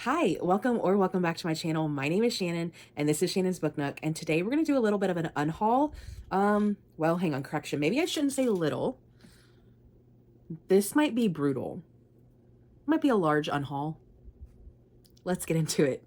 Hi, welcome back to my channel. My name is Shannon and this is Shannon's Book Nook, and today we're going to do a little bit of an unhaul. Well, hang on, correction. Maybe I shouldn't say little. This might be brutal. Might be a large unhaul. Let's get into it.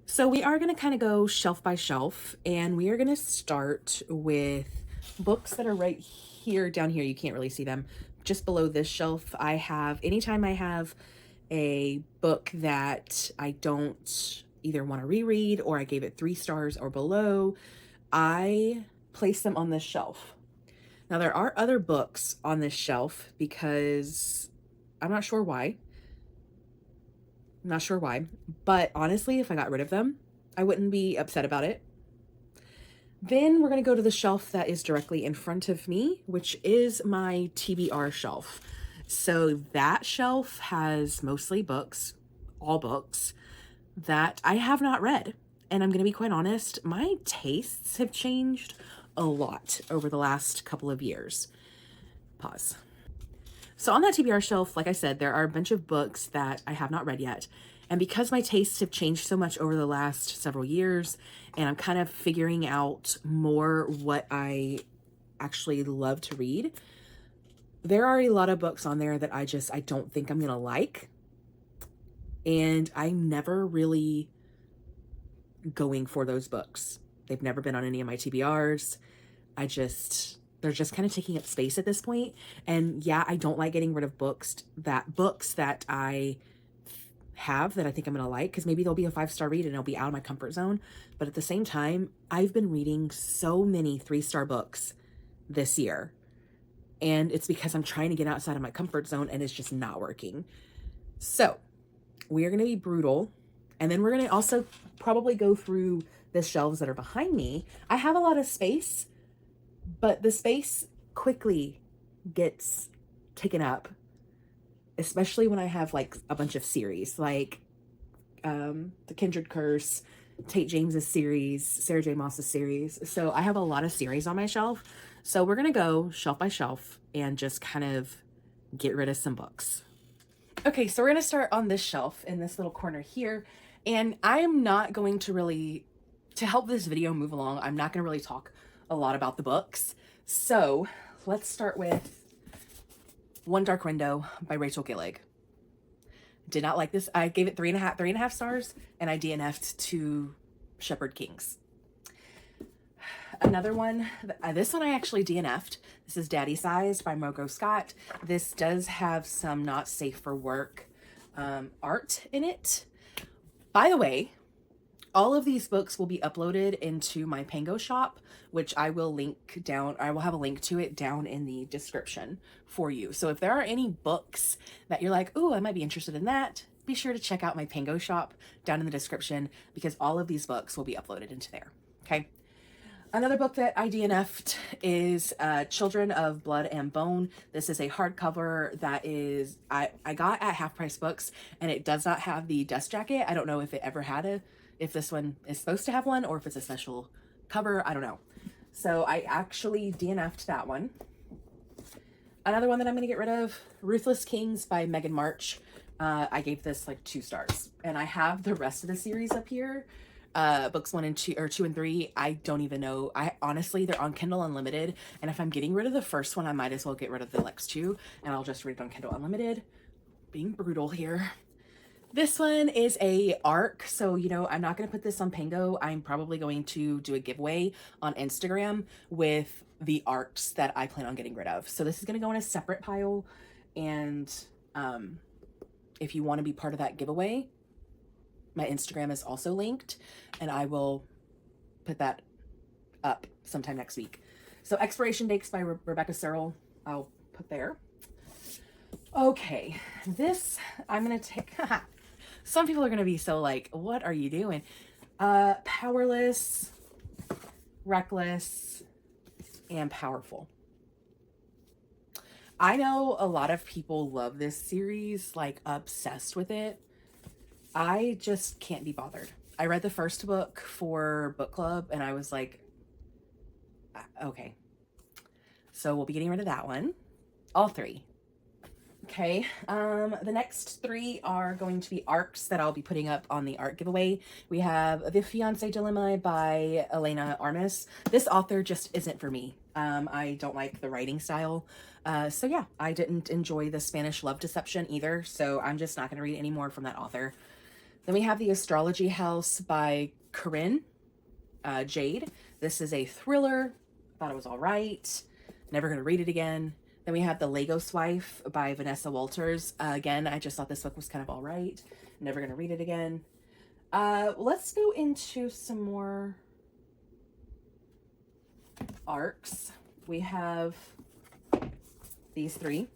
So we are going to kind of go shelf by shelf, and we are going to start with books that are right here, down here. You can't really see them. Just below this shelf, I have, anytime I have a book that I don't either want to reread or I gave it 3 stars or below, I place them on this shelf. Now there are other books on this shelf because I'm not sure why. But honestly, if I got rid of them, I wouldn't be upset about it. Then we're going to go to the shelf that is directly in front of me, which is my TBR shelf. So that shelf has mostly books, all books, that I have not read. And I'm going to be quite honest, my tastes have changed a lot over the last couple of years. Pause. So on that TBR shelf, like I said, there are a bunch of books that I have not read yet. And because my tastes have changed so much over the last several years, and I'm kind of figuring out more what I actually love to read, there are a lot of books on there that I don't think I'm going to like. And I'm never really going for those books. They've never been on any of my TBRs. They're just kind of taking up space at this point. And yeah, I don't like getting rid of books that I have that I think I'm going to like, because maybe they'll be a 5-star read and it'll be out of my comfort zone. But at the same time, I've been reading so many 3-star books this year. And it's because I'm trying to get outside of my comfort zone and it's just not working. So we are going to be brutal. And then we're going to also probably go through the shelves that are behind me. I have a lot of space, but the space quickly gets taken up, especially when I have like a bunch of series, like the Kindred Curse, Tate James's series, Sarah J. Maas's series. So I have a lot of series on my shelf. So we're going to go shelf by shelf and just kind of get rid of some books. Okay, so we're going to start on this shelf in this little corner here. And I am not going to really, to help this video move along, I'm not going to really talk a lot about the books. So let's start with One Dark Window by Rachel Gillig. Did not like this. I gave it 3.5 stars, and I DNF'd to Shepherd Kings. Another one, this one I actually DNF'd. This is Daddy Size by Margot Scott. This does have some not safe for work art in it. By the way, all of these books will be uploaded into my Pango shop, which I will link down. I will have a link to it down in the description for you. So if there are any books that you're like, oh, I might be interested in that, be sure to check out my Pango shop down in the description, because all of these books will be uploaded into there. Okay. Another book that I DNF'd is Children of Blood and Bone. This is a hardcover that is I got at Half Price Books, and it does not have the dust jacket. I don't know if it ever had if this one is supposed to have one or if it's a special cover. I don't know. So I actually DNF'd that one. Another one that I'm going to get rid of, Ruthless Kings by Megan March. I gave this like 2 stars, and I have the rest of the series up here. Books 1 and 2, or 2 and 3. I don't even know. I honestly, they're on Kindle Unlimited, and if I'm getting rid of the first one, I might as well get rid of the next 2, and I'll just read it on Kindle Unlimited. Being brutal here. This one is a ARC, so you know, I'm not going to put this on Pango. I'm probably going to do a giveaway on Instagram with the ARCs that I plan on getting rid of. So this is going to go in a separate pile, and if you want to be part of that giveaway, my Instagram is also linked, and I will put that up sometime next week. So Expiration Dates by Rebecca Searle, I'll put there. Okay, this I'm going to take... Some people are going to be so like, what are you doing? Powerless, Reckless, and Powerful. I know a lot of people love this series, like obsessed with it. I just can't be bothered. I read the first book for book club and I was like, okay. So we'll be getting rid of that one. All three. Okay, the next three are going to be ARCs that I'll be putting up on the art giveaway. We have The Fiancé Dilemma by Elena Armas. This author just isn't for me. I don't like the writing style. So yeah, I didn't enjoy The Spanish Love Deception either, so I'm just not going to read any more from that author. Then we have The Astrology House by Corinne Jade. This is a thriller. Thought it was all right. Never going to read it again. Then we have The Lagos Wife by Vanessa Walters. Again, I just thought this book was kind of all right. Never going to read it again. Let's go into some more ARCs. We have these three.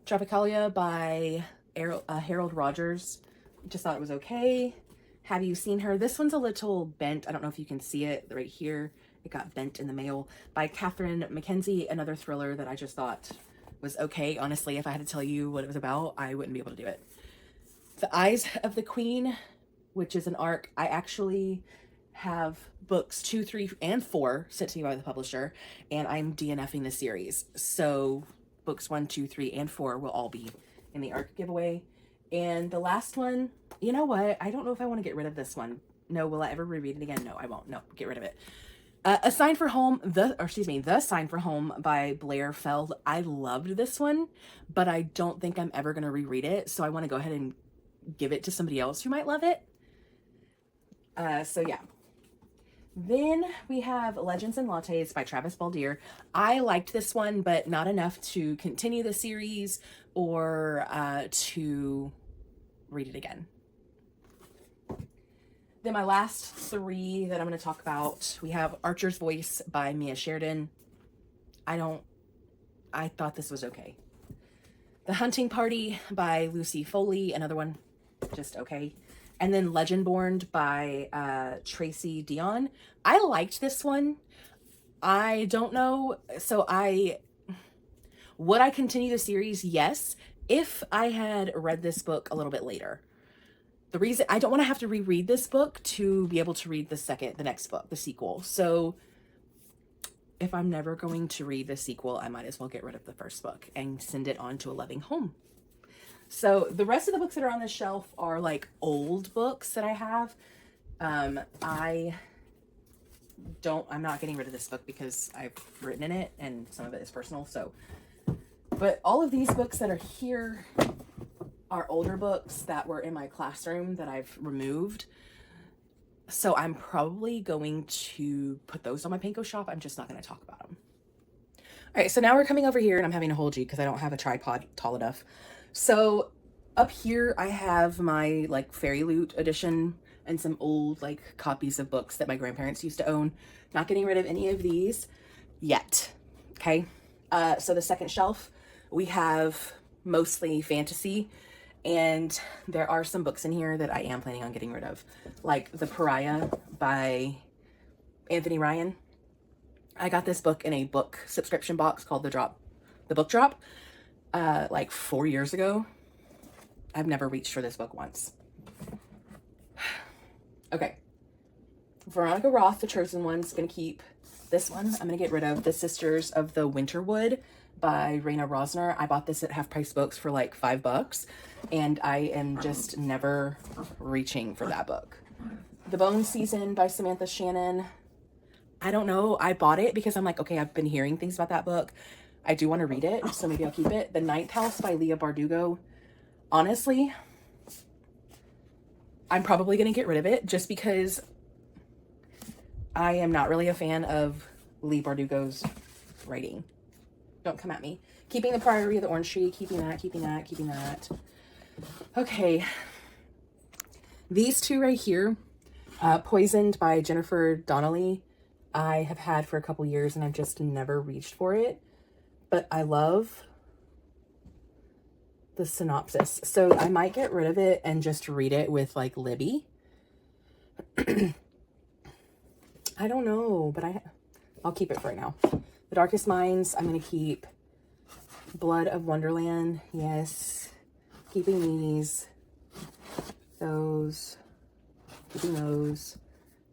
Tropicalia by Harold Rogers. Just thought it was okay. Have You Seen Her? This one's a little bent. I don't know if you can see it right here. It got bent in the mail. By Catherine Mackenzie, another thriller that I just thought was okay. Honestly, if I had to tell you what it was about, I wouldn't be able to do it. The Eyes of the Queen, which is an ARC. I actually have books 2, 3, and 4 sent to me by the publisher, and I'm DNFing the series. So books 1, 2, 3, and 4 will all be in the ARC giveaway. And the last one, you know what? I don't know if I want to get rid of this one. No, will I ever reread it again? No, I won't. No, get rid of it. The Sign for Home by Blair Feld. I loved this one, but I don't think I'm ever going to reread it. So I want to go ahead and give it to somebody else who might love it. So yeah. Then we have Legends and Lattes by Travis Baldier. I liked this one, but not enough to continue the series or to read it again. Then my last three that I'm going to talk about, we have Archer's Voice by Mia Sheridan. I thought this was okay. The Hunting Party by Lucy Foley, another one, just okay. And then Legendborn by Tracy Dion. I liked this one. I don't know. So would I continue the series? Yes, if I had read this book a little bit later. The reason I don't want to have to reread this book to be able to read the next book, the sequel. So if I'm never going to read the sequel, I might as well get rid of the first book and send it on to a loving home. So the rest of the books that are on this shelf are like old books that I have. I'm not getting rid of this book because I've written in it and some of it is personal. So, but all of these books that are here are older books that were in my classroom that I've removed. So I'm probably going to put those on my Pango shop. I'm just not going to talk about them. All right, so now we're coming over here and I'm having to hold you because I don't have a tripod tall enough. So up here I have my like Fairy Loot edition and some old like copies of books that my grandparents used to own. Not getting rid of any of these yet. Okay. So the second shelf, we have mostly fantasy. And there are some books in here that I am planning on getting rid of, like The Pariah by Anthony Ryan. I got this book in a book subscription box called The Book Drop, like 4 years ago. I've never reached for this book once. Okay. Veronica Roth, The Chosen One's gonna keep. This one I'm gonna get rid of. The Sisters of the Winterwood by Raina Rosner. I bought this at Half Price Books for like $5, and I am just never reaching for that book. The Bone Season by Samantha Shannon. I don't know. I bought it because I'm like, okay, I've been hearing things about that book. I do want to read it, so maybe I'll keep it. The Ninth House by Leah Bardugo. Honestly, I'm probably going to get rid of it just because I am not really a fan of Leigh Bardugo's writing. Don't come at me. Keeping the Priory of the Orange Tree. Keeping that. Okay. These two right here. Poisoned by Jennifer Donnelly. I have had for a couple years and I've just never reached for it. But I love the synopsis. So I might get rid of it and just read it with like Libby. I don't know, but I'll keep it for right now. The Darkest Minds, I'm going to keep. Blood of Wonderland, yes. Keeping these. Those. Keeping those.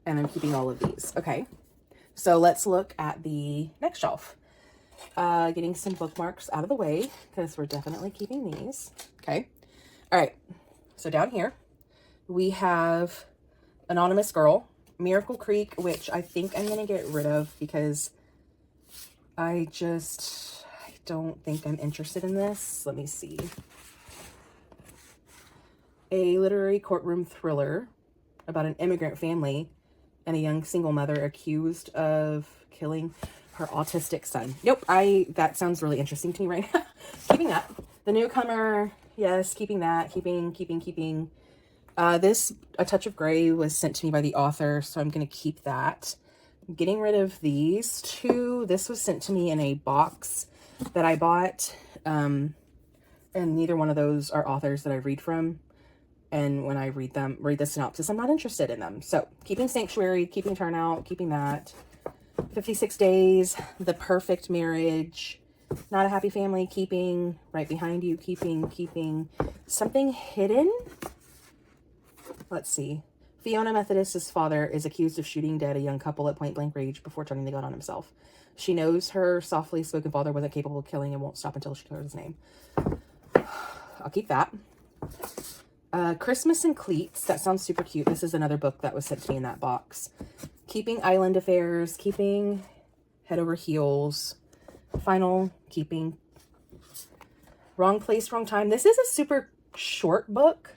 And I'm keeping all of these. Okay. So let's look at the next shelf. Getting some bookmarks out of the way because we're definitely keeping these. Okay. All right. So down here we have Anonymous Girl, Miracle Creek, which I think I'm going to get rid of because I don't think I'm interested in this. Let me see. A literary courtroom thriller about an immigrant family and a young single mother accused of killing her autistic son. Nope, that sounds really interesting to me right now. Keeping that. The Newcomer, yes, keeping that. Keeping. This, A Touch of Grey, was sent to me by the author, so I'm going to keep that. I'm getting rid of these two. This was sent to me in a box that I bought, and neither one of those are authors that I read from. And when I read the synopsis, I'm not interested in them. So, keeping Sanctuary, keeping Turnout, keeping that. 56 Days, The Perfect Marriage, Not a Happy Family, keeping. Right Behind You, keeping. Something Hidden. Let's see. Fiona Methodist's father is accused of shooting dead a young couple at point blank range before turning the gun on himself. She knows her softly spoken father wasn't capable of killing and won't stop until she hears his name. I'll keep that. Christmas in Cleats. That sounds super cute. This is another book that was sent to me in that box. Keeping Island Affairs. Keeping Head Over Heels. Final. Keeping. Wrong Place, Wrong Time. This is a super short book.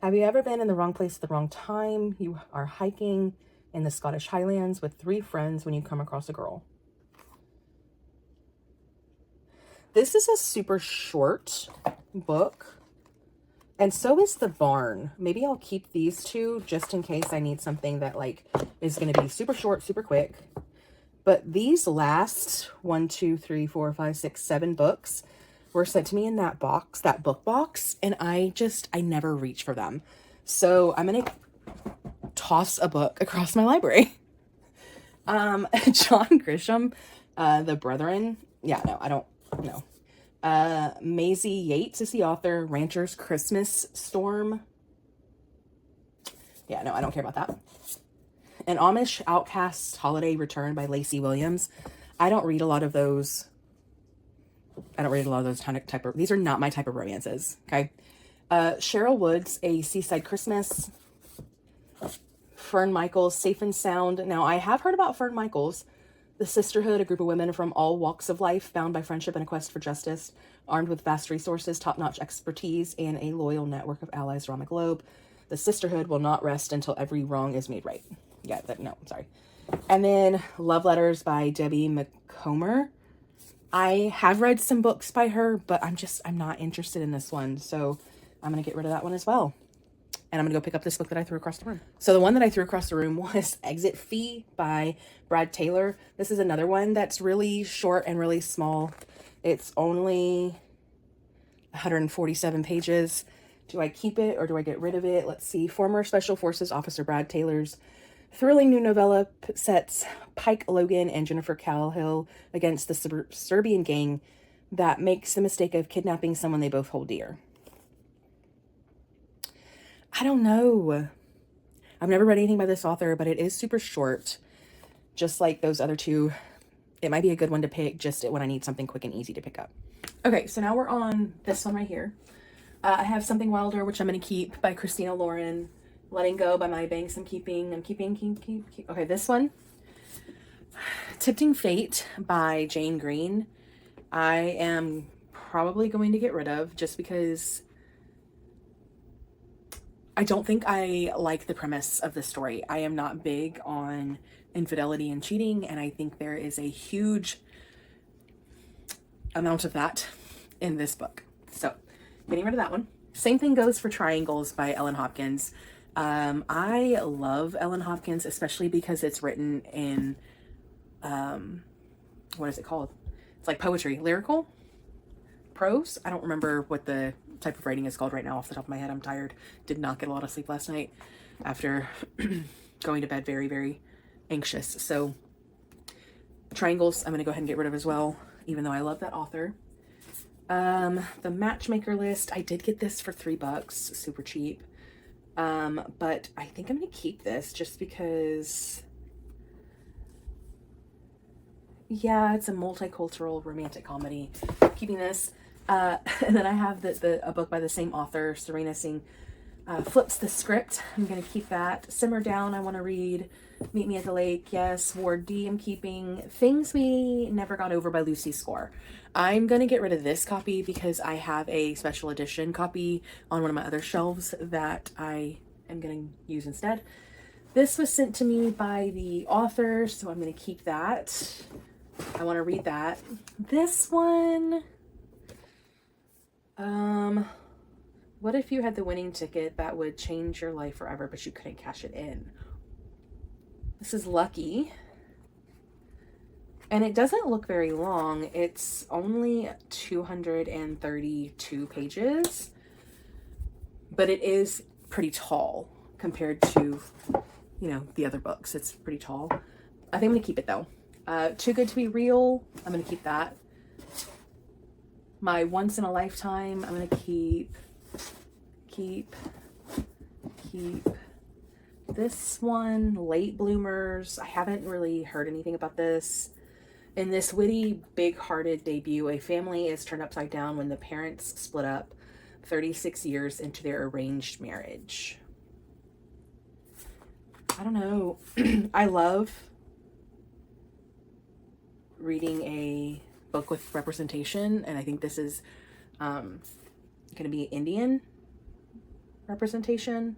Have you ever been in the wrong place at the wrong time? You are hiking in the Scottish Highlands with 3 friends when you come across a girl. This is a super short book. And so is The Barn. Maybe I'll keep these two just in case I need something that like is going to be super short, super quick. But these last 1, 2, 3, 4, 5, 6, 7 books were sent to me in that box, that book box, and I never reach for them. So I'm going to toss a book across my library. John Grisham, The Brethren. Yeah, no, I don't know. Maisie Yates is the author. Rancher's Christmas Storm. Yeah, no, I don't care about that. An Amish Outcast Holiday Return by Lacey Williams. I don't read a lot of those. These are not my type of romances. Okay. Cheryl Woods, A Seaside Christmas. Fern Michaels, Safe and Sound. Now, I have heard about Fern Michaels. The Sisterhood, a group of women from all walks of life, bound by friendship and a quest for justice, armed with vast resources, top-notch expertise, and a loyal network of allies around the globe. The Sisterhood will not rest until every wrong is made right. Yeah, I'm sorry. And then Love Letters by Debbie McComber. I have read some books by her, but I'm not interested in this one. So I'm going to get rid of that one as well. And I'm going to go pick up this book that I threw across the room. So the one that I threw across the room was Exit Fee by Brad Taylor. This is another one that's really short and really small. It's only 147 pages. Do I keep it or do I get rid of it? Let's see. Former Special Forces Officer Brad Taylor's thrilling new novella sets Pike Logan and Jennifer Cahill against the Serbian gang that makes the mistake of kidnapping someone they both hold dear. I don't know. I've never read anything by this author, but it is super short. Just like those other two. It might be a good one to pick just when I need something quick and easy to pick up. Okay, so now we're on this one right here. I have Something Wilder, which I'm going to keep, by Christina Lauren. Letting Go by My Banks, I'm keeping. Okay, this one. Tempting Fate by Jane Green. I am probably going to get rid of just because I don't think I like the premise of the story. I am not big on infidelity and cheating, and I think there is a huge amount of that in this book. So, getting rid of that one. Same thing goes for Triangles by Ellen Hopkins. I love Ellen Hopkins, especially because it's written in, what is it called? It's like poetry, lyrical prose. I don't remember what the type of writing is called right now off the top of my head. I'm tired. Did not get a lot of sleep last night after going to bed very, very anxious. So Triangles, I'm going to go ahead and get rid of as well, even though I love that author. The Matchmaker List. I did get this for $3, super cheap. But I think I'm going to keep this just because, Yeah, it's a multicultural romantic comedy. Keeping this. And then I have a book by the same author, Serena Singh, Flips the Script. I'm going to keep that. Simmer Down, I want to read. Meet Me at the Lake, yes. Ward D, I'm keeping. Things We Never Got Over by Lucy Score. I'm going to get rid of this copy because I have a special edition copy on one of my other shelves that I am going to use instead. This was sent to me by the author, so I'm going to keep that. I want to read that. This one, what if you had the winning ticket that would change your life forever, but you couldn't cash it in? This is Lucky. And it doesn't look very long. It's only 232 pages, but it is pretty tall compared to, you know, the other books. It's pretty tall. I think I'm gonna keep it though. Too Good to Be Real, I'm gonna keep that. My Once in a Lifetime, I'm gonna keep. This one, Late Bloomers, I haven't really heard anything about this. In this witty, big-hearted debut, a family is turned upside down when the parents split up 36 years into their arranged marriage. I don't know. I love reading a book with representation, and I think this is going to be Indian representation.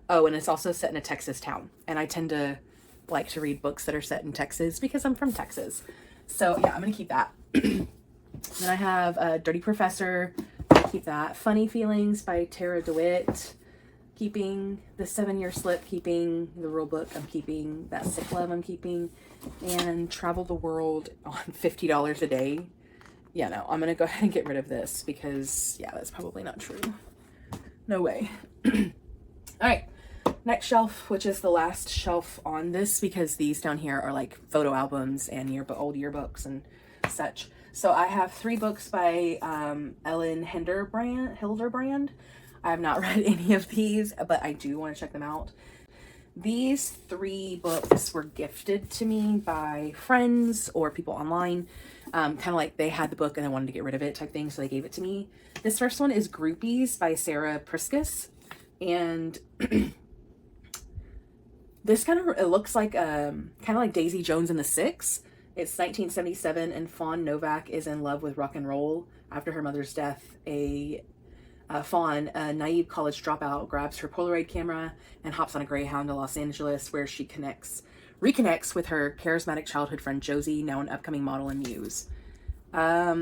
Oh, and it's also set in a Texas town, and I tend to like to read books that are set in Texas because I'm from Texas. So yeah, I'm gonna keep that. Then I have Dirty Professor. Keep that. Funny Feelings by Tara DeWitt. Keeping The 7-Year Slip. Keeping The Rule Book. I'm keeping That Sick Love. I'm keeping, and Travel the World on $50 a day. Yeah, no, I'm gonna go ahead and get rid of this because yeah, that's probably not true. No way. All right. Next shelf, which is the last shelf on this because these down here are like photo albums and old yearbooks and such. So I have 3 books by Ellen Hilderbrand. I have not read any of these, but I do want to check them out. These 3 books were gifted to me by friends or people online. Kind of like they had the book and they wanted to get rid of it type thing, so they gave it to me. This first one is Groupies by Sarah Priscus. And this it looks like kind of like Daisy Jones and the Six. It's 1977, and Fawn Novak is in love with rock and roll. After her mother's death, Fawn, a naive college dropout, grabs her Polaroid camera and hops on a Greyhound to Los Angeles, where she reconnects with her charismatic childhood friend Josie, now an upcoming model and muse. Yeah,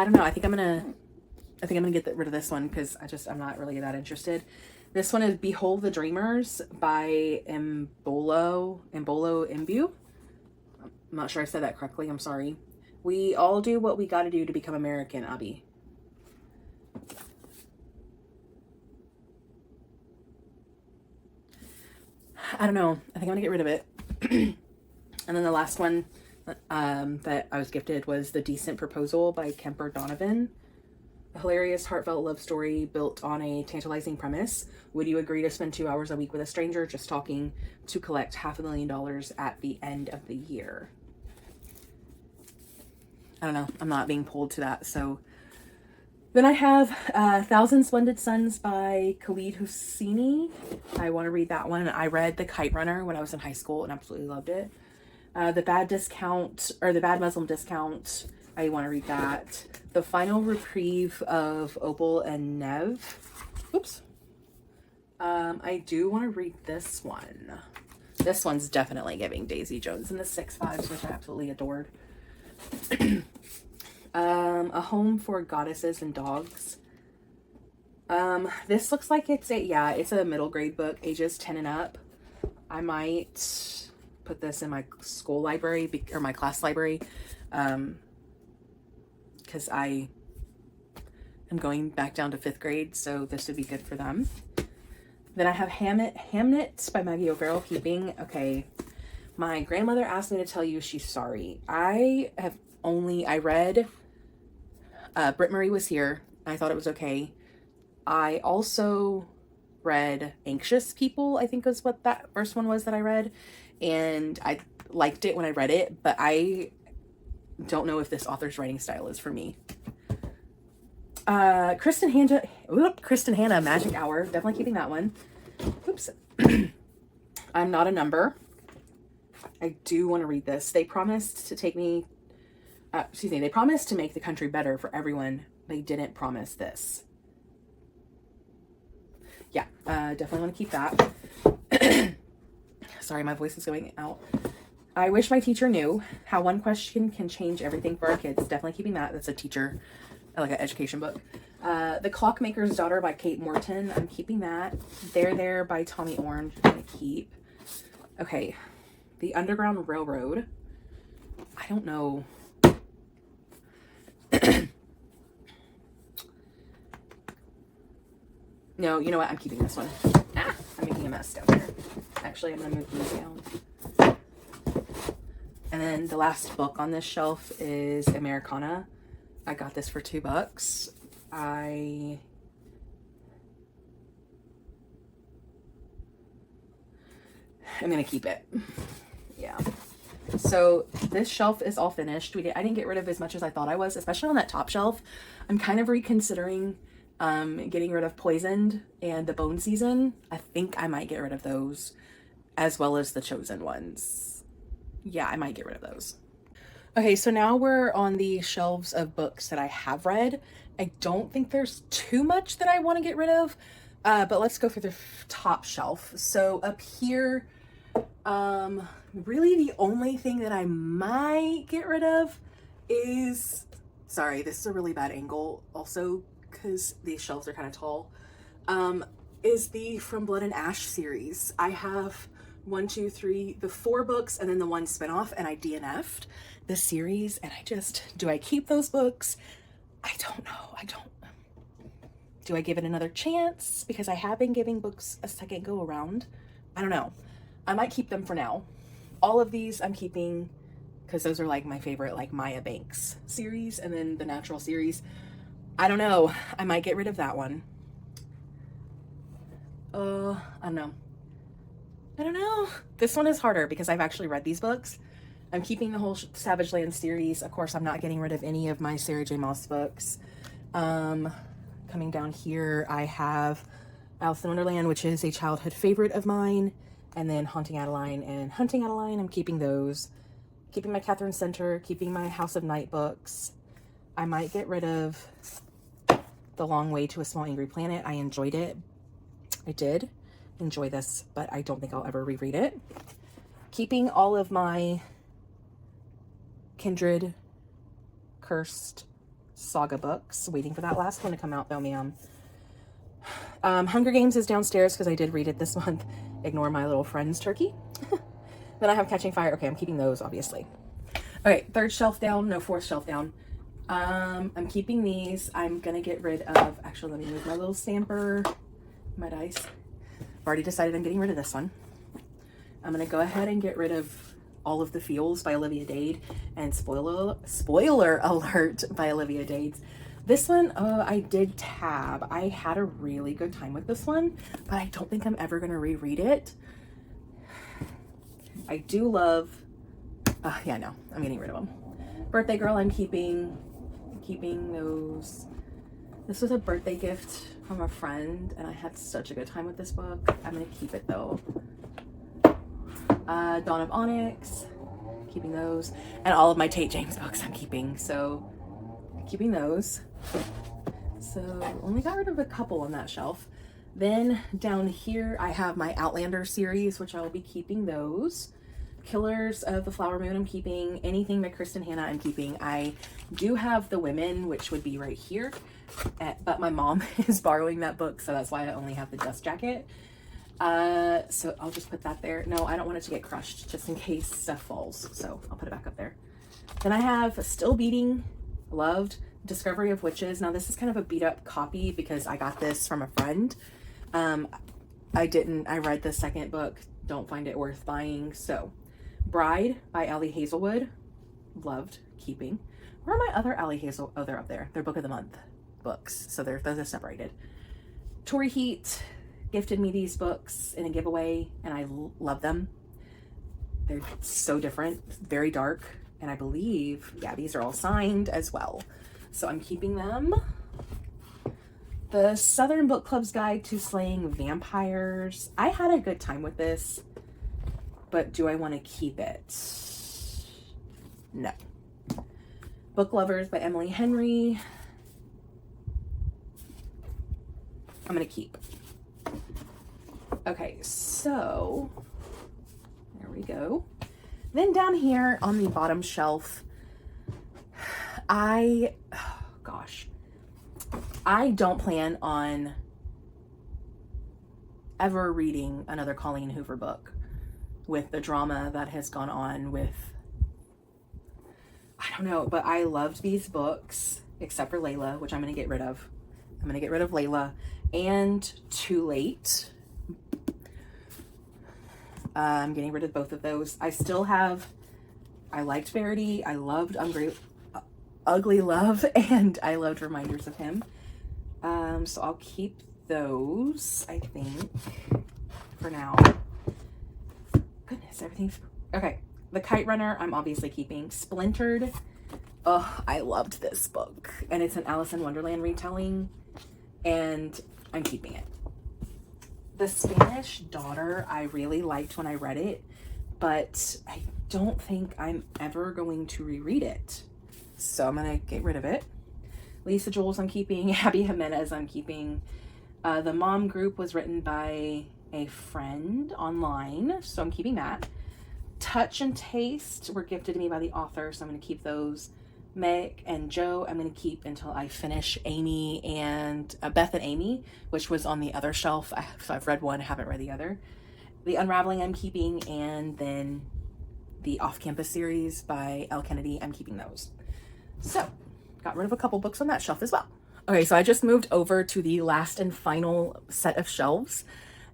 I don't know. I think I'm gonna get rid of this one because I'm not really that interested. This one is Behold the Dreamers by Mbolo Imbu. I'm not sure I said that correctly. I'm sorry. We all do what we gotta do to become American, Abby. I don't know. I think I'm gonna get rid of it. And then the last one that I was gifted was The Decent Proposal by Kemper Donovan. A hilarious, heartfelt love story built on a tantalizing premise. Would you agree to spend 2 hours a week with a stranger just talking to collect $500,000 at the end of the year? I don't know. I'm not being pulled to that. So then I have Thousand Splendid Suns by Khalid Hosseini. I want to read that one. I read The Kite Runner when I was in high school and absolutely loved it. The Bad Muslim Discount. I want to read that. The Final Reprieve of Opal and Nev. Oops. I do want to read this one. This one's definitely giving Daisy Jones and the Six vibes, which I absolutely adored. A Home for Goddesses and Dogs. This looks like it's a middle grade book, ages 10 and up. I might put this in my school library or my class library. Because I am going back down to 5th grade, so this would be good for them. Then I have Hamnet by Maggie O'Farrell, keeping. Okay, my grandmother asked me to tell you she's sorry. I read Britt Marie Was Here. I thought it was okay. I also read Anxious People, I think is what that first one was that I read. and I liked it when I read it, but I don't know if this author's writing style is for me. Kristen Hannah, Magic Hour. Definitely keeping that one. Oops. I'm Not a Number. I do want to read this. They promised to take me, they promised to make the country better for everyone. They didn't promise this. Yeah, definitely want to keep that. Sorry, my voice is going out. I Wish My Teacher Knew How One Question Can Change Everything for Our Kids. Definitely keeping that. That's a teacher, like an education book. The Clockmaker's Daughter by Kate Morton. I'm keeping that. There by Tommy Orange. I'm going to keep. Okay. The Underground Railroad. I don't know. No, you know what? I'm keeping this one. I'm making a mess down here. Actually, I'm going to move these down. And then the last book on this shelf is Americana. I got this for $2. I'm going to keep it. Yeah. So this shelf is all finished. I didn't get rid of as much as I thought I was, especially on that top shelf. I'm kind of reconsidering getting rid of Poisoned and the Bone Season. I think I might get rid of those, as well as the Chosen ones. Yeah, I might get rid of those. Okay, so now we're on the shelves of books that I have read. I don't think there's too much that I want to get rid of, but let's go for the top shelf. So up here, really the only thing that I might get rid of is, sorry, this is a really bad angle also because these shelves are kind of tall, is the From Blood and Ash series. I have 1, 2, 3, the 4 books and then the 1 spinoff, and I DNF'd the series, and do I keep those books? I don't know. Do I give it another chance? Because I have been giving books a second go around. I don't know. I might keep them for now. All of these I'm keeping because those are like my favorite, like Maya Banks series, and then the Natural series. I don't know. I might get rid of that one. I don't know. This one is harder because I've actually read these books. I'm keeping the whole Savage Land series. Of course, I'm not getting rid of any of my Sarah J. Maas books. Coming down here, I have Alice in Wonderland, which is a childhood favorite of mine. And then Haunting Adeline and Hunting Adeline. I'm keeping those. Keeping my Catherine Center. Keeping my House of Night books. I might get rid of The Long Way to a Small Angry Planet. I enjoyed it. I did enjoy this, but I don't think I'll ever reread it. Keeping all of my Kindred Cursed Saga books. Waiting for that last one to come out though, ma'am. Hunger Games is downstairs because I did read it this month. Ignore my little friend's turkey. Then I have Catching Fire. Okay, I'm keeping those, obviously. Okay, third shelf down. No, fourth shelf down. I'm keeping these. I'm gonna get rid of, actually, let me move my little stamper, my dice. I've already decided I'm getting rid of this one. I'm gonna go ahead and get rid of All of the Feels by Olivia Dade and Spoiler Alert by Olivia Dade. This one, I did tab. I had a really good time with this one, but I don't think I'm ever gonna reread it. I do love, yeah, no, I'm getting rid of them. Birthday Girl, I'm keeping those. This was a birthday gift from a friend, and I had such a good time with this book. I'm gonna keep it though. Dawn of Onyx, keeping those. And all of my Tate James books I'm keeping, so keeping those. So only got rid of a couple on that shelf. Then down here I have my Outlander series, which I will be keeping those. Killers of the Flower Moon I'm keeping. Anything by Kristen Hannah I'm keeping. I do have The Women, which would be right here, but my mom is borrowing that book, so that's why I only have the dust jacket. So I'll just put that there. No, I don't want it to get crushed just in case stuff falls, so I'll put it back up there. Then I have Still Beating, loved, Discovery of Witches. Now this is kind of a beat up copy because I got this from a friend. I read the second book, don't find it worth buying. So Bride by Allie Hazelwood, loved, keeping. Where are my other Allie Hazel? Oh, they're up there. They're book of the month books, so those are separated. Tori Heat gifted me these books in a giveaway, and I love them. They're so different, very dark. And I believe, yeah, these are all signed as well. So I'm keeping them. The Southern Book Club's Guide to Slaying Vampires. I had a good time with this, but do I want to keep it? No. Book Lovers by Emily Henry. I'm going to keep. Okay, so there we go. Then down here on the bottom shelf, I don't plan on ever reading another Colleen Hoover book with the drama that has gone on with, I don't know, but I loved these books, except for Layla, which I'm going to get rid of. I'm going to get rid of Layla and Too Late. I'm getting rid of both of those. I still have, I liked Verity. I loved Ugly Love, and I loved Reminders of Him. So I'll keep those, I think, for now. Goodness, everything's okay. The Kite Runner, I'm obviously keeping. Splintered, oh, I loved this book, and it's an Alice in Wonderland retelling, and I'm keeping it. The Spanish Daughter, I really liked when I read it, but I don't think I'm ever going to reread it, so I'm gonna get rid of it. Lisa Jules, I'm keeping. Abby Jimenez, I'm keeping. The Mom Group was written by a friend online, so I'm keeping that. Touch and Taste were gifted to me by the author, so I'm going to keep those. Meg and Joe, I'm going to keep until I finish Amy and Beth and Amy, which was on the other shelf. So I've read one, haven't read the other. The Unraveling, I'm keeping, and then the Off-Campus series by Elle Kennedy, I'm keeping those. So, got rid of a couple books on that shelf as well. Okay, so I just moved over to the last and final set of shelves,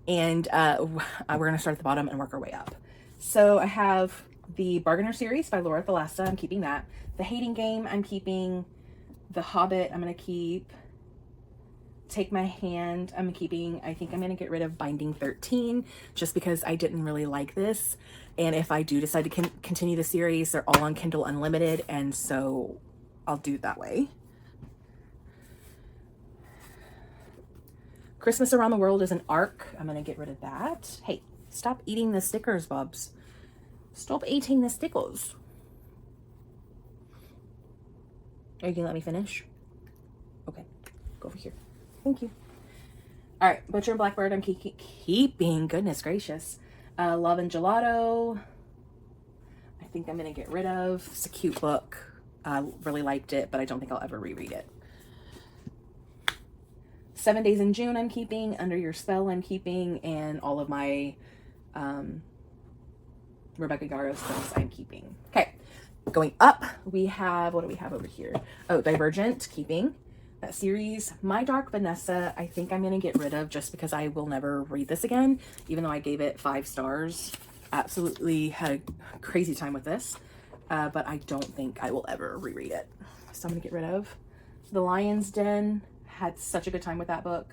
and we're going to start at the bottom and work our way up. So I have the Bargainer series by Laura Thalassa, I'm keeping that. The Hating Game, I'm keeping. The Hobbit, I'm going to keep. Take My Hand, I'm keeping. I think I'm going to get rid of Binding 13, just because I didn't really like this. And if I do decide to continue the series, they're all on Kindle Unlimited, and so I'll do it that way. Christmas Around the World is an ARC. I'm going to get rid of that. Hey, stop eating the stickers, Bubs. Stop eating the stickers. Are you going to let me finish? Okay, go over here. Thank you. All right, Butcher and Blackbird, I'm keeping. Goodness gracious. Love and Gelato, I think I'm going to get rid of. It's a cute book. I really liked it, but I don't think I'll ever reread it. 7 Days in June, I'm keeping. Under Your Spell, I'm keeping. And all of my Rebecca Garros things, I'm keeping. Okay, going up, we have, what do we have over here? Oh, Divergent, keeping. That series. My Dark Vanessa, I think I'm going to get rid of just because I will never read this again, even though I gave it 5 stars. Absolutely had a crazy time with this, but I don't think I will ever reread it. So I'm going to get rid of. The Lion's Den, had such a good time with that book.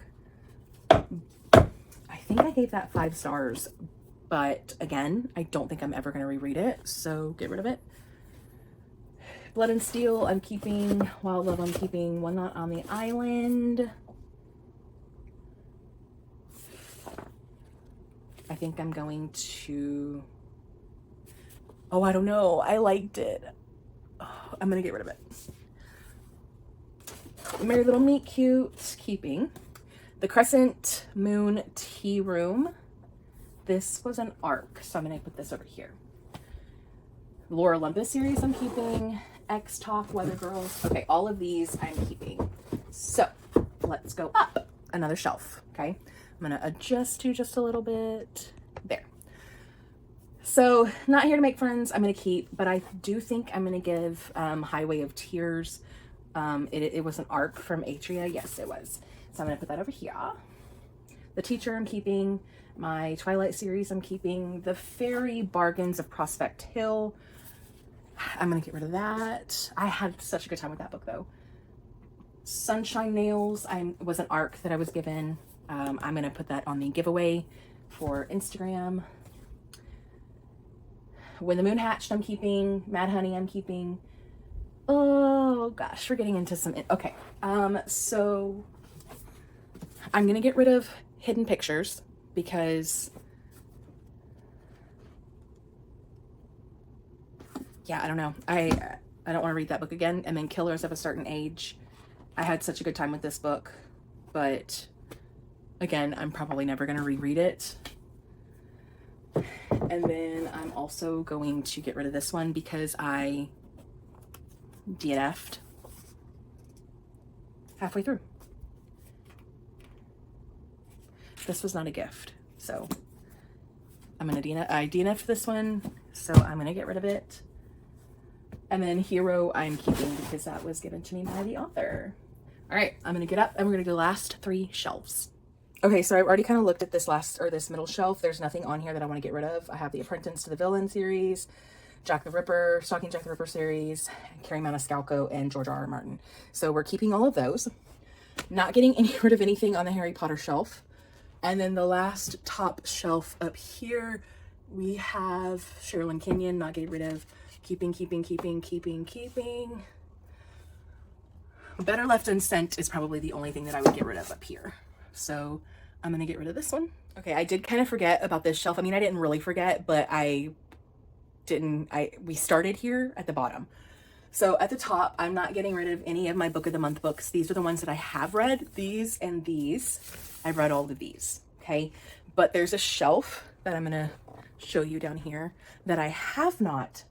I think I gave that 5 stars, but again, I don't think I'm ever going to reread it, so get rid of it. Blood and Steel, I'm keeping. Wild Love, I'm keeping. One Not on the Island. I think I'm going to... Oh, I don't know. I liked it. Oh, I'm going to get rid of it. Merry Little Meet Cute, keeping. The Crescent Moon Tea Room. This was an ARC, so I'm going to put this over here. Laura Olympus series, I'm keeping. X Talk, Weather Girls. Okay, all of these I'm keeping. So let's go up another shelf. Okay, I'm gonna adjust to just a little bit there. So Not Here to Make Friends, I'm gonna keep, but I do think I'm gonna give Highway of Tears. It was an ARC from Atria. Yes, it was. So I'm gonna put that over here. The Teacher, I'm keeping. My Twilight series, I'm keeping. The Fairy Bargains of Prospect Hill, I'm going to get rid of that. I had such a good time with that book, though. Sunshine Nails was an ARC that I was given. I'm going to put that on the giveaway for Instagram. When the Moon Hatched, I'm keeping. Mad Honey, I'm keeping. Oh gosh, we're getting into some, okay. So I'm gonna get rid of Hidden Pictures because, yeah, I don't know. I don't want to read that book again. And then Killers of a Certain Age. I had such a good time with this book, but again, I'm probably never going to reread it. And then I'm also going to get rid of this one because I DNF'd halfway through. This was not a gift, so I'm going to DNF'd this one, so I'm going to get rid of it. And then Hero I'm keeping because that was given to me by the author. All right, I'm going to get up and we're going to do the last 3 shelves. Okay, so I've already kind of looked at this this middle shelf. There's nothing on here that I want to get rid of. I have the Apprentice to the Villain series, Jack the Ripper, Stalking Jack the Ripper series, Carrie Maniscalco, and George R.R. Martin. So we're keeping all of those. Not getting rid of anything on the Harry Potter shelf. And then the last top shelf up here, we have Sherilyn Kenyon, not getting rid of. Keeping. Better Left Unsent is probably the only thing that I would get rid of up here. So I'm going to get rid of this one. Okay, I did kind of forget about this shelf. I mean, I didn't really forget, but we started here at the bottom. So at the top, I'm not getting rid of any of my Book of the Month books. These are the ones that I have read. These and these. I've read all of these, okay? But there's a shelf that I'm going to show you down here that I have not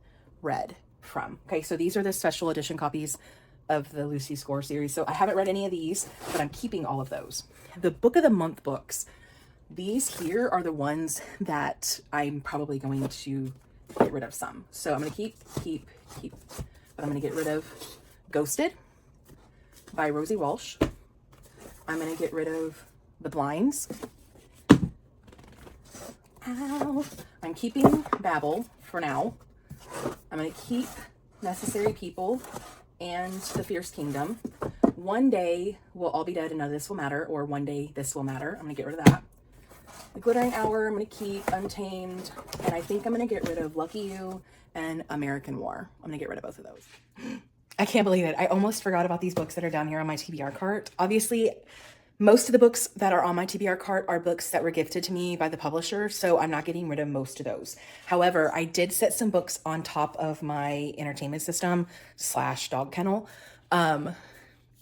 read from. Okay, so these are the special edition copies of the Lucy Score series. So I haven't read any of these, but I'm keeping all of those. The Book of the Month books, these here are the ones that I'm probably going to get rid of some. So I'm going to keep, but I'm going to get rid of Ghosted by Rosie Walsh. I'm going to get rid of The Blinds. Ow. I'm keeping Babel for now. I'm going to keep Necessary People and The Fierce Kingdom. One Day We'll All Be Dead and None of This Will Matter, or One Day This Will Matter. I'm going to get rid of that. The Glittering Hour, I'm going to keep Untamed, and I think I'm going to get rid of Lucky You and American War. I'm going to get rid of both of those. I can't believe it. I almost forgot about these books that are down here on my TBR cart. Obviously, most of the books that are on my TBR cart are books that were gifted to me by the publisher, so I'm not getting rid of most of those. However, I did set some books on top of my entertainment system / dog kennel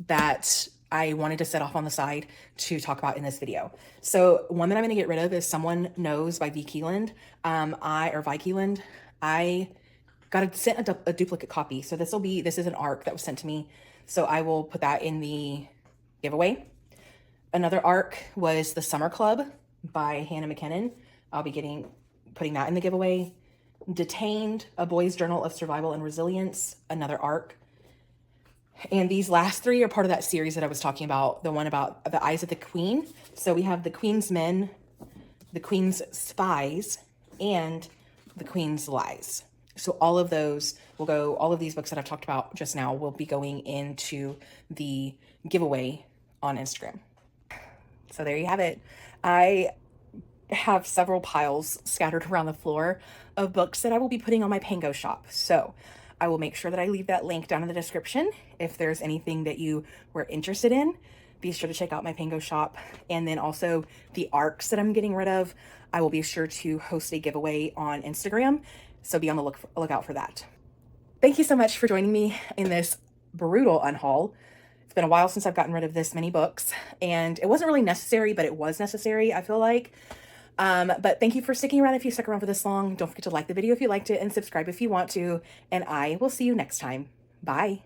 that I wanted to set off on the side to talk about in this video. So one that I'm going to get rid of is Someone Knows by Vi Keeland. Vi Keeland. I got sent a duplicate copy. So this is an ARC that was sent to me. So I will put that in the giveaway. Another ARC was The Summer Club by Hannah McKinnon. I'll be putting that in the giveaway. Detained, A Boy's Journal of Survival and Resilience, another ARC. And these last 3 are part of that series that I was talking about, the one about The Eyes of the Queen. So we have The Queen's Men, The Queen's Spies, and The Queen's Lies. So all of those will go, all of these books that I've talked about just now will be going into the giveaway on Instagram. So there you have it. I have several piles scattered around the floor of books that I will be putting on my Pango shop. So I will make sure that I leave that link down in the description. If there's anything that you were interested in, be sure to check out my Pango shop. And then also the ARCs that I'm getting rid of, I will be sure to host a giveaway on Instagram. So be on the lookout for that. Thank you so much for joining me in this brutal unhaul. It's been a while since I've gotten rid of this many books, and it wasn't really necessary, but it was necessary, I feel like. But thank you for sticking around if you stuck around for this long. Don't forget to like the video if you liked it and subscribe if you want to, and I will see you next time. Bye.